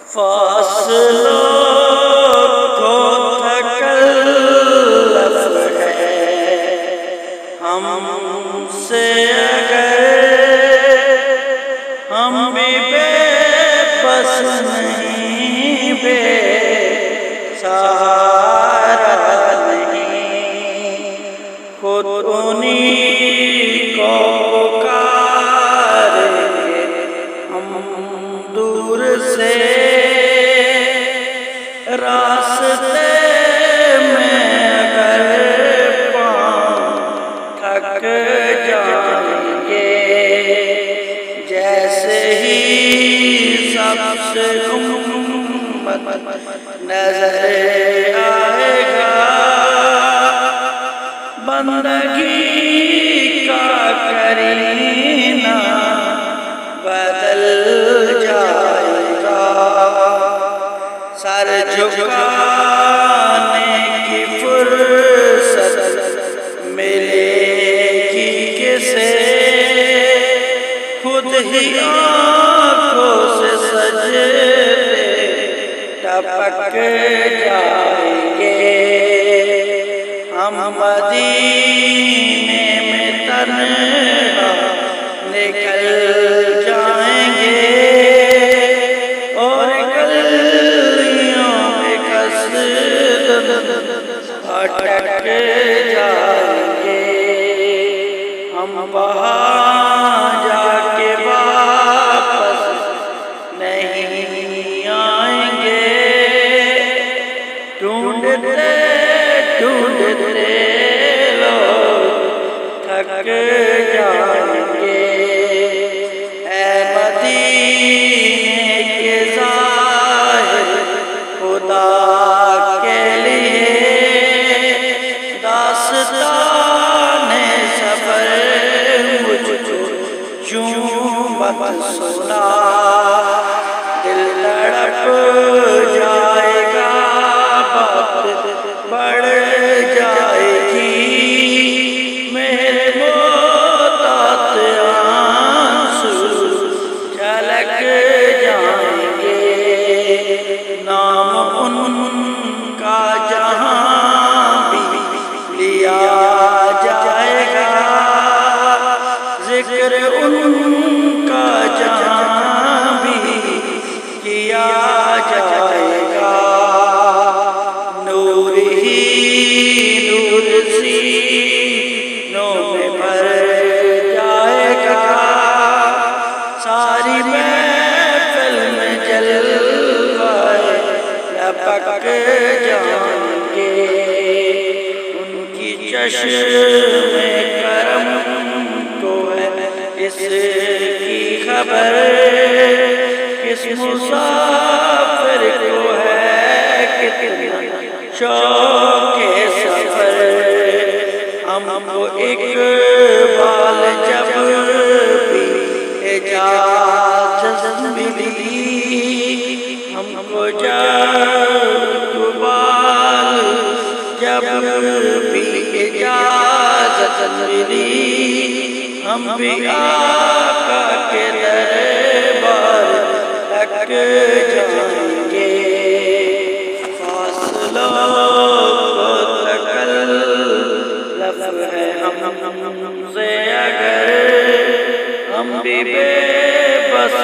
فاصلوں کو تکلف ہے ہم سے اگر ہم بھی بے بس نہیں بے سہارا نہیں خود انہیں کو پکاریں ہم دور سے راستے میں اگر پاؤں تھک جائیں گے جیسے ہی سب سے امت نظر آئے گا بندگی کا کرینہ بدل جائے گا سر جھکانے کی فرصت ملے گی کسے خود ہی آنکھوں سے سجدے ٹپک جائیں گے ہم مدینے میں تنہا نکل جائیں گے اور گلیوں میں قصد بھٹک جائیں گے ہم وہاں جا کے واپس نہیں آئیں گے ڈھونڈتے ڈھونڈتے لوگ تھک جائیں گے اے مدینے کے ظاہر خدا کے لیے داستان سفر مجھ کو یوں مت سنا دل تڑپ جائے گا بات بڑھ جائے گی میرے محتاط آنسو چھلک جائیں گے نام ان کا جہاں بھی لیا جائے گا ذکر ان کا جہاں بھی کیا جائے گا نور ہی نور سینوں میں بھر جائے گا ساری محفل میں جلوائے لپک جائیں گے ان کی چشم کرم کو ہے اس کی خبر کس مسافر کو ہے کتنا شوق سفر ہم کو اقبال جب بھی اجازت ملی ہم کو اقبال جب بھی اجازت ملی ہم بھی آقا کے دربار تک جائیں گے فاصلوں کو تکلف ہے ہم سے اگر ہم بھی بے بس